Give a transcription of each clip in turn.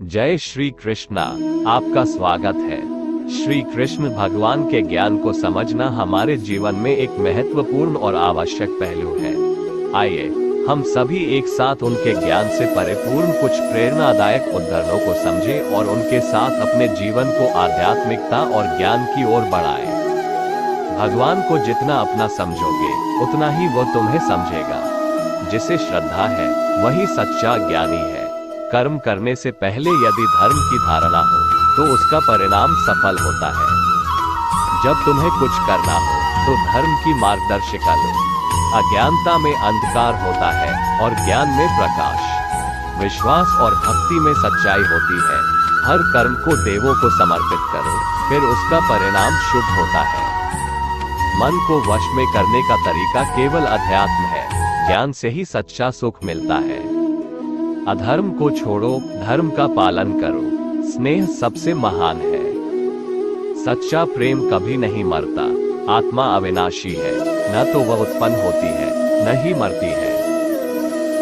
जय श्री कृष्णा। आपका स्वागत है। श्री कृष्ण भगवान के ज्ञान को समझना हमारे जीवन में एक महत्वपूर्ण और आवश्यक पहलू है। आइए हम सभी एक साथ उनके ज्ञान से परिपूर्ण कुछ प्रेरणादायक उदाहरणों को समझें और उनके साथ अपने जीवन को आध्यात्मिकता और ज्ञान की ओर बढ़ाएं। भगवान को जितना अपना समझोगे उतना ही वो तुम्हें समझेगा। जिसे श्रद्धा है वही सच्चा ज्ञानी है। कर्म करने से पहले यदि धर्म की धारणा हो तो उसका परिणाम सफल होता है। जब तुम्हें कुछ करना हो तो धर्म की मार्गदर्शिका लो। अज्ञानता में अंधकार होता है और ज्ञान में प्रकाश। विश्वास और भक्ति में सच्चाई होती है। हर कर्म को देवों को समर्पित करो, फिर उसका परिणाम शुभ होता है। मन को वश में करने का तरीका केवल अध्यात्म है। ज्ञान से ही सच्चा सुख मिलता है। अधर्म को छोड़ो, धर्म का पालन करो। स्नेह सबसे महान है। सच्चा प्रेम कभी नहीं मरता। आत्मा अविनाशी है, न तो वह उत्पन्न होती है न ही मरती है।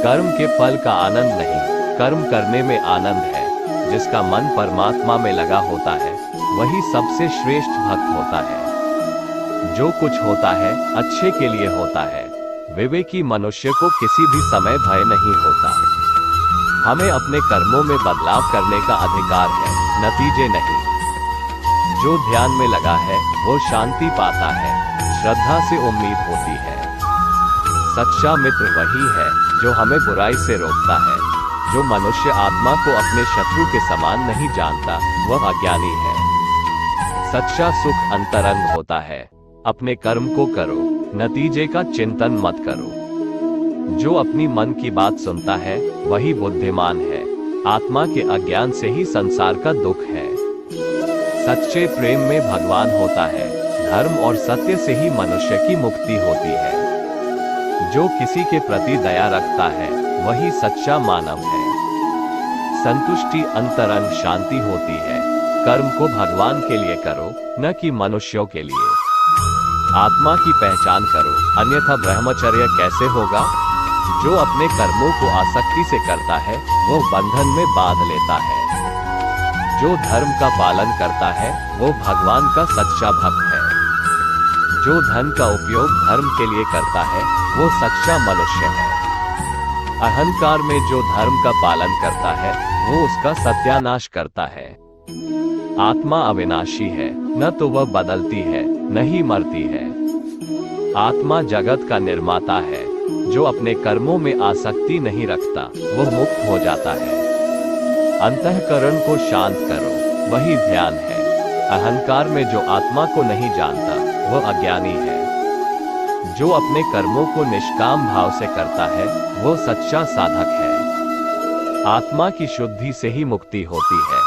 कर्म के फल का आनंद नहीं, कर्म करने में आनंद है। जिसका मन परमात्मा में लगा होता है वही सबसे श्रेष्ठ भक्त होता है। जो कुछ होता है अच्छे के लिए होता है। विवेकी मनुष्य को किसी भी समय भय नहीं होता। हमें अपने कर्मों में बदलाव करने का अधिकार है, नतीजे नहीं। जो ध्यान में लगा है वो शांति पाता है। श्रद्धा से उम्मीद होती है। सच्चा मित्र वही है जो हमें बुराई से रोकता है। जो मनुष्य आत्मा को अपने शत्रु के समान नहीं जानता वह अज्ञानी है। सच्चा सुख अंतरंग होता है। अपने कर्म को करो, नतीजे का चिंतन मत करो। जो अपनी मन की बात सुनता है वही बुद्धिमान है। आत्मा के अज्ञान से ही संसार का दुख है। सच्चे प्रेम में भगवान होता है। धर्म और सत्य से ही मनुष्य की मुक्ति होती है। जो किसी के प्रति दया रखता है वही सच्चा मानव है। संतुष्टि अंतरंग शांति होती है। कर्म को भगवान के लिए करो, न कि मनुष्यों के लिए। आत्मा की पहचान करो, अन्यथा ब्रह्मचर्य कैसे होगा। जो अपने कर्मों को आसक्ति से करता है वो बंधन में बांध लेता है। जो धर्म का पालन करता है वो भगवान का सच्चा भक्त है। जो धन का उपयोग धर्म के लिए करता है वो सच्चा मनुष्य है। अहंकार में जो धर्म का पालन करता है वो उसका सत्यानाश करता है। आत्मा अविनाशी है, न तो वह बदलती है न ही मरती है। आत्मा जगत का निर्माता है। जो अपने कर्मों में आसक्ति नहीं रखता वह मुक्त हो जाता है। अंतःकरण को शांत करो, वही ध्यान है। अहंकार में जो आत्मा को नहीं जानता वह अज्ञानी है। जो अपने कर्मों को निष्काम भाव से करता है वो सच्चा साधक है। आत्मा की शुद्धि से ही मुक्ति होती है।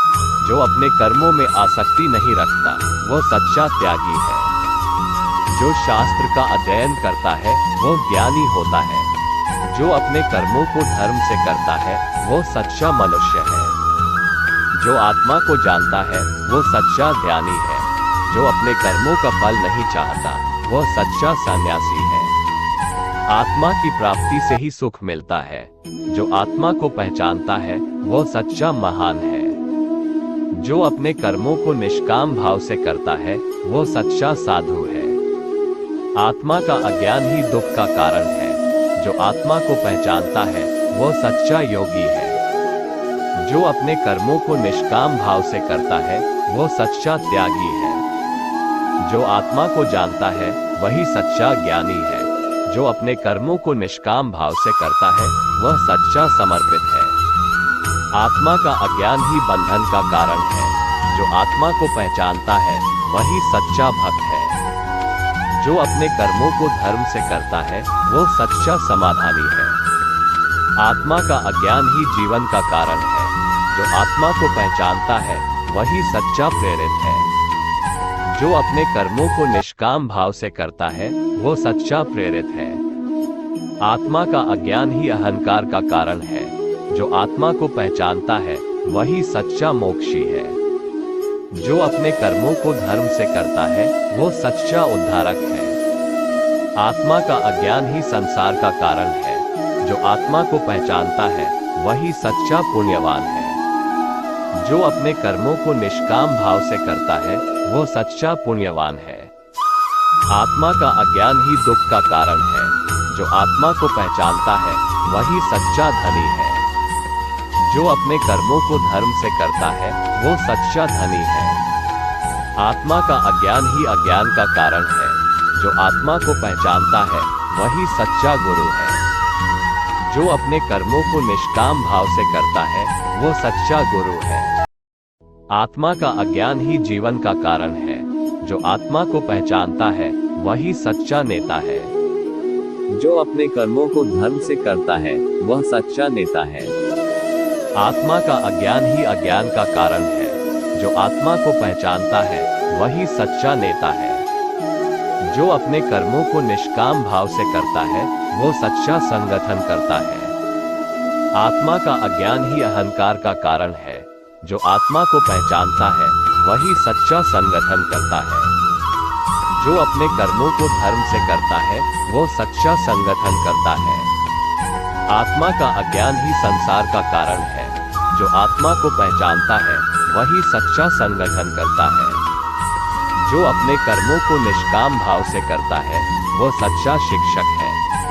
जो अपने कर्मों में आसक्ति नहीं रखता वह सच्चा त्यागी है। जो शास्त्र का अध्ययन करता है वो ज्ञानी होता है। जो अपने कर्मों को धर्म से करता है वो सच्चा मनुष्य है। जो आत्मा को जानता है वो सच्चा ध्यानी है। जो अपने कर्मों का फल नहीं चाहता वह सच्चा सन्यासी है। आत्मा की प्राप्ति से ही सुख मिलता है। जो आत्मा को पहचानता है वो सच्चा महान है। जो अपने कर्मों को निष्काम भाव से करता है वो सच्चा साधु है। आत्मा का अज्ञान ही दुख का कारण है। जो आत्मा को पहचानता है वो सच्चा योगी है। जो अपने कर्मों को निष्काम भाव से करता है वो सच्चा त्यागी है। जो आत्मा को जानता है वही सच्चा ज्ञानी है। जो अपने कर्मों को निष्काम भाव से करता है वह सच्चा समर्पित है। आत्मा का अज्ञान ही बंधन का कारण है। जो आत्मा को पहचानता है वही सच्चा भक्त है। जो अपने कर्मों को धर्म से करता है वो सच्चा समाधानी है। आत्मा का अज्ञान ही जीवन का कारण है। जो आत्मा को पहचानता है वही सच्चा प्रेरित है। जो अपने कर्मों को निष्काम भाव से करता है वो सच्चा प्रेरित है। आत्मा का अज्ञान ही अहंकार का कारण है। जो आत्मा को पहचानता है वही सच्चा मोक्षी है। जो अपने कर्मों को धर्म से करता है वो सच्चा उद्धारक है। आत्मा का अज्ञान ही संसार का कारण है। जो आत्मा को पहचानता है वही सच्चा पुण्यवान है। जो अपने कर्मों को निष्काम भाव से करता है वो सच्चा पुण्यवान है। आत्मा का अज्ञान ही दुख का कारण है। जो आत्मा को पहचानता है वही सच्चा धनी है। जो अपने कर्मों को धर्म से करता है वो सच्चा धनी है। आत्मा का अज्ञान ही अज्ञान का कारण है। जो आत्मा को पहचानता है वही सच्चा गुरु है। जो अपने कर्मों को निष्काम भाव से करता है वो सच्चा गुरु है। आत्मा का अज्ञान ही जीवन का कारण है। जो आत्मा को पहचानता है वही सच्चा नेता है। जो अपने कर्मों को धर्म से करता है वह सच्चा नेता है। आत्मा का अज्ञान ही अज्ञान का कारण है। जो आत्मा को पहचानता है वही सच्चा नेता है। जो अपने कर्मों को निष्काम भाव से करता है वो सच्चा संगठन करता है। आत्मा का अज्ञान ही अहंकार का कारण है। जो आत्मा को पहचानता है वही सच्चा संगठन करता है। जो अपने कर्मों को धर्म से करता है वो सच्चा संगठन करता है। आत्मा का अज्ञान ही संसार का कारण है। जो आत्मा को पहचानता है वही सच्चा संगठन करता है। जो अपने कर्मों को निष्काम भाव से करता है वो सच्चा शिक्षक है।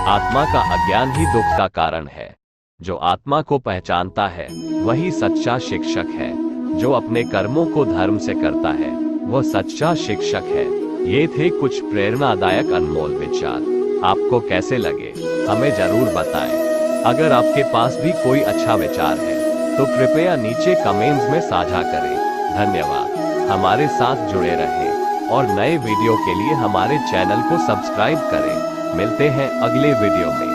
आत्मा का अज्ञान ही दुख का कारण है। जो आत्मा को पहचानता है वही सच्चा शिक्षक है। जो अपने कर्मों को धर्म से करता है वो सच्चा शिक्षक है। ये थे कुछ प्रेरणादायक अनमोल विचार। आपको कैसे लगे हमें जरूर बताएं। अगर आपके पास भी कोई अच्छा विचार है तो कृपया नीचे कमेंट्स में साझा करें। धन्यवाद। हमारे साथ जुड़े रहें और नए वीडियो के लिए हमारे चैनल को सब्सक्राइब करें। मिलते हैं अगले वीडियो में।